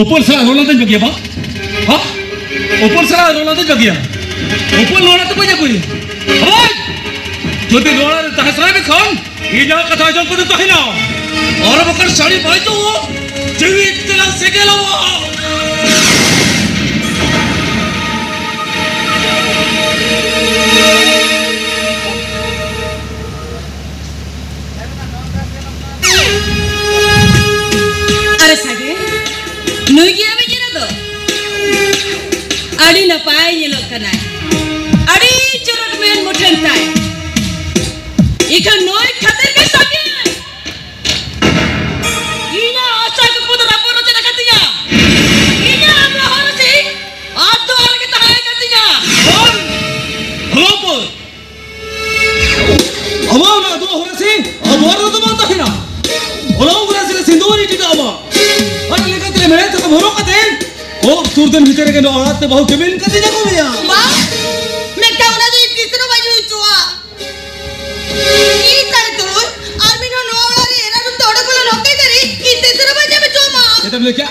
ऊपर से रोना तो जगिया बा हाँ ऊपर से रोना तो जगिया ऊपर लोना तो कोई कोई हाँ जो भी लोना तो तहसरा भी खान ये ना कथा जो कुछ तो ही ना और बकर साड़ी भाई तो वो जीवित तरह से के लो अरे सागे नुई किया बेचना तो अड़ी न पाए ये लोग करना है अड़ी चुरक में मुठन था इधर नोई खाते के सागे इना आशा के पुत्र रापोर चला करती है इना अपना हर सी आज तो आने के तहाए करती है कौन रापोर अमाव ना दो हर सी अब और तो बात है ना ओलाऊ गुरा से सिंदूरी टिका अमा अरे लेकर तेरे मेरे तो भरो कते ओ सूरदन भीतर के औरत तो बहुत जमीन कते जगो भैया वाह मैं क्या उना जो तीसरा बाजू चुआ ई करे तो आर्मी नो नोवला रे एना तुम तोड़ को नोके तरी ई तीसरा बाजू में चुआ मां ये तुमने क्या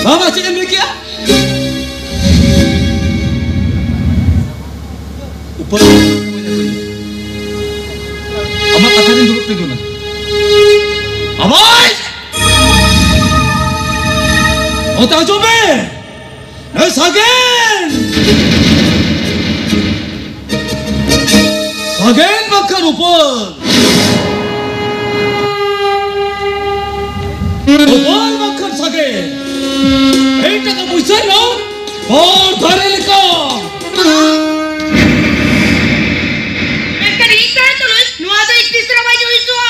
बाबा से तुमने क्या ऊपर अम्मा कथा दिन दुरुस्त क्यों ना आवाज होता जो बे न सागेन बकर ऊपर बकर सागेन एक टका मुझसे लो और धरे लिखो कर ई काय तो नुआ तो तीसरा बाजू चुआ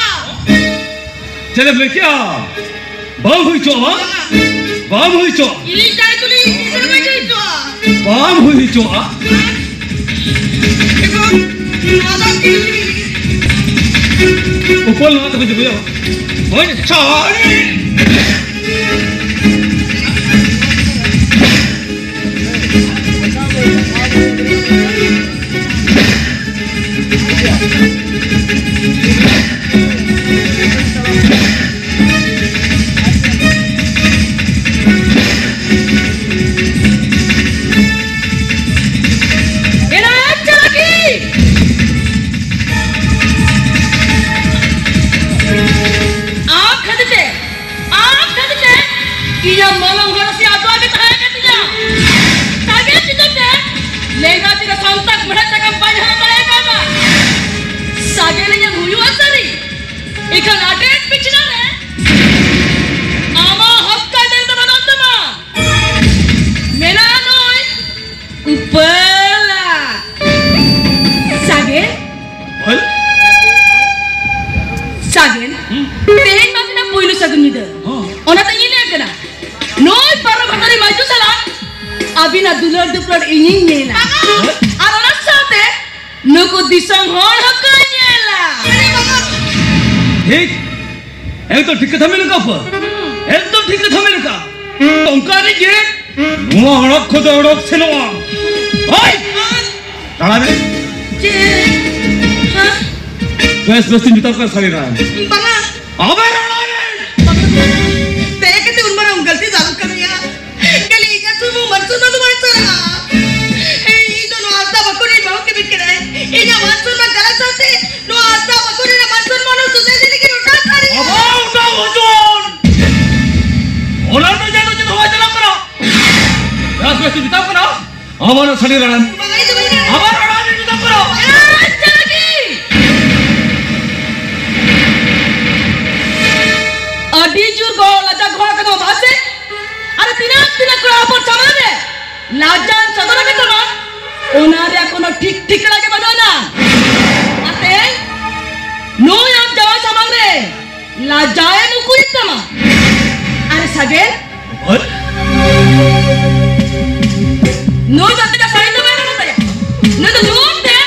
चले ले क्या बाम हुई चोवा बाम हुई चो ई काय तो तीसरा बाजू चुआ बाम हुई चोवा देखो नुआ तो ऊपर ना तो मुझे बोलो ओए चाली Abina dulur duplur ini nyela. Arona sate nuku disang hor hakanya lah. ठीक एक तो ठीक था मैंने कहा एक तो ठीक था मैंने कहा तंकारी जे नुआ हड़क खुद हड़क से नुआ ओए कहाँ है जे हाँ बस तीन जुता कर सारी रहा है बंगा अबे रहा है तेरे कितने उन्मरा गलती जालू कर दिया कल इधर सुबह मरसू तो तुम्हारे चला ये तो नौआस्ता बकुरी बहुत के बिक रहे ये जब मरसू में गलत साथे नौआस्ता बकुरी ने मरसू मानो सुधे देने की उठा खड़ी अब उठा हुजूर ओला तो जानो जो हवा चला करो बस तीन जुता करो हमारा सारी रहा है हमारा रहा है जुता करो Adijur go laja gua ke bawah sih. Ada tidak ko apa sama deh. Lajan sadara ke mana? Onaria no ठीक ठीक lagi mana? Ate, no yang jawab sama re, la jaye nu kuit sama. Are Sagen? What? No jate ja sari to mana nata ya? No to no te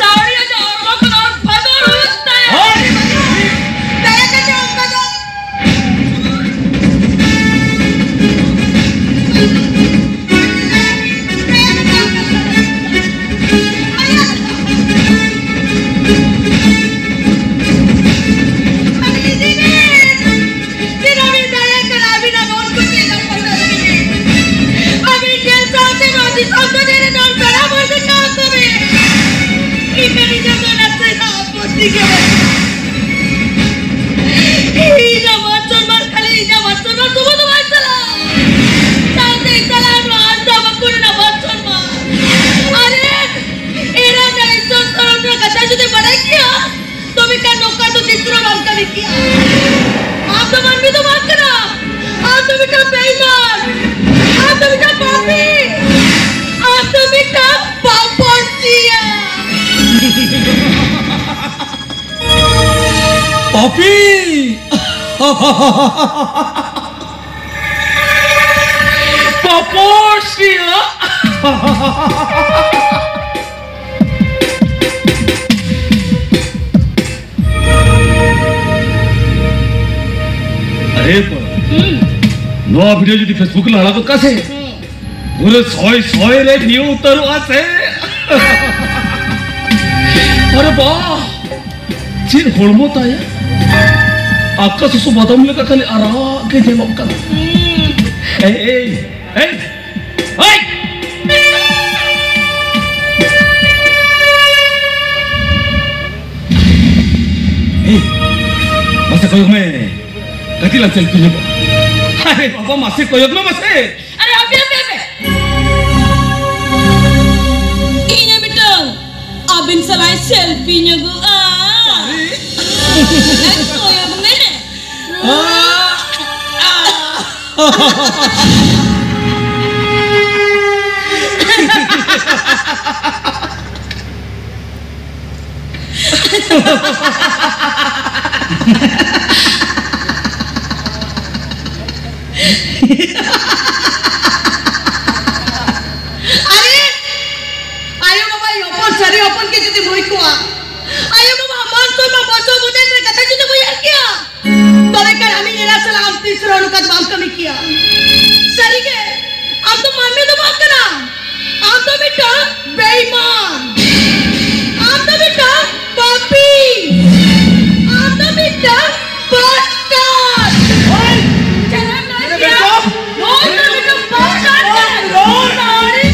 sari aja orang kan bador hosta ya. Daya ka jawab ka jo. Papi, Paporsia. अरे नवा video जो Facebook ला तो कसे पूरे सोय रे new उतरू आसे अरे वाह चिन होळमोत आहे आकाश सु बदमले का खाली आरा के जेलोक का ए ए ए ओय ए मसे कोयोग में कति ला सेल्फी ने अरे बाबा मसे कोयोग में मसे अरे अबे ini betul abin selain selfie-nya gua itu ya begini ayo mama yopon sari yopon ke jadi boy kuah ayo mama monster mama bocor bocor mereka kata jadi boy kia tolong kan kami nila salam tisro lukat bam kami kia sari ke am to mami to baat kara am to beta beiman am to beta papi am to beta bastard oi jangan lagi ya no to beta bastard no nari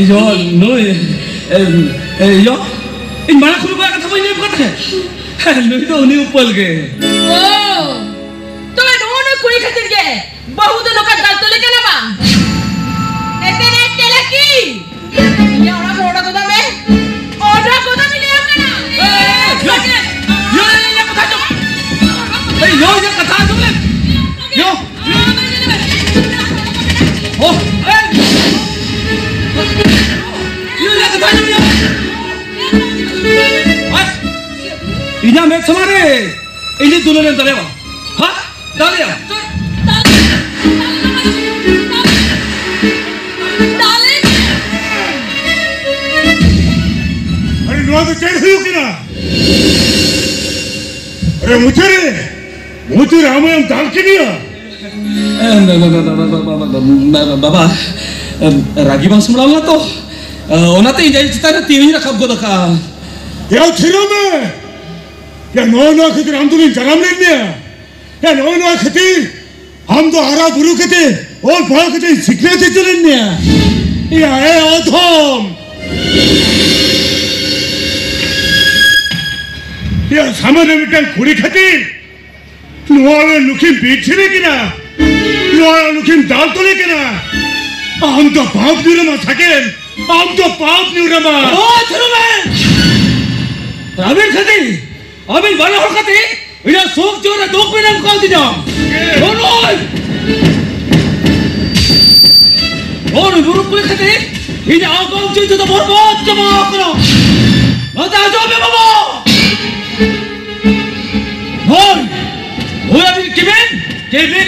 yo no yo in mana khulu ka kata ini bukan है no itu uni upal ke oh to no kuri khatir ke bahut lokat galto le kana ba etene telaki ye ora koda me ora koda mile kana yo kata jo yo kata jo le yo oh इन्हें मैं Samare. Ini dulu yang terlewat. Hah? Dalia. अरे नुआ तो चढ़ हुई कि ना अरे मुझे रामायण दाल के दिया बाबा रागी बंस मलाल तो ओनाते इंजाई चिता ने तीन ही रखब गो दका या छिरो में या नौ खतिर हम तो नहीं जन्म लेने या नौ खतिर हम तो हरा बुरु खते और भाग खते सिखने से चलने या है अधम या सामान्य मिटन खुड़ी खतिर लोहार लुकिन बीच छिरे कि ना लोहार लुकिन दाल तो लेके ना हम तो पाप नहीं रमा सकें हम तो पाप नहीं रमा ओ चलो मैं राबिन खती अभी बड़ा हो खती इधर सोख जो ना दोख में ना कॉल दी जाओ बोलो और बुरु कोई खती इधर आओ कौन चीज़ तो बहुत जमा करो मत आ जाओ बे बाबा और वो अभी किमेन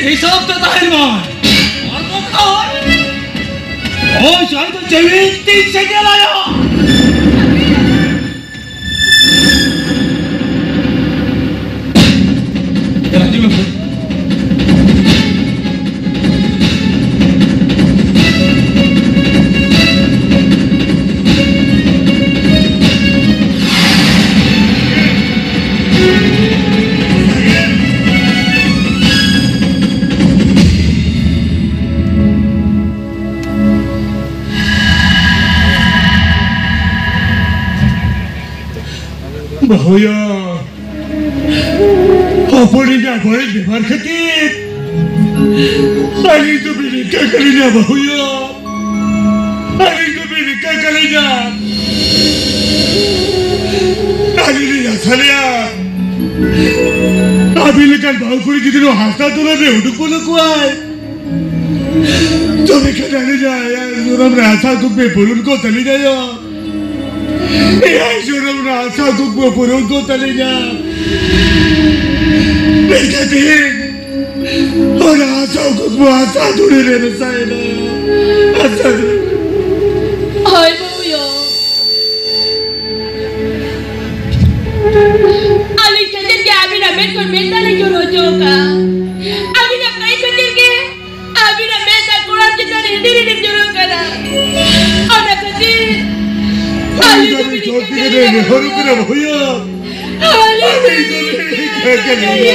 हिसाब तो ताहिर मार और वो कौन ओ शायद तो जमीन 3 से क्या लाया राजी में बहुया अपनी ना बड़े बीमार खतीर अली तो भी निका करी ना बहुया अली तो भी निका करी ना अली ने असलिया अभी लेकिन बहुत कुछ जितने हाथा तो ना बेहुड को लगवाए तो भी क्या जाने जाए जोरम रासा तो बेपुरुन को तली जाए या जोरम रासा तो बेपुरुन को तली जाए और आशा को आशा जुड़े रहने साइना आशा हाय बहुया अली चंदन के अभी ना मेरे को मेटा नहीं जो रोजो का अभी ना कहीं चंदन के अभी ना मेटा कुरान जितना नहीं जो रो करा और ना कभी अली तो भी छोड़ के रहने हो रुक ना भैया अली तो भी क्या करेंगे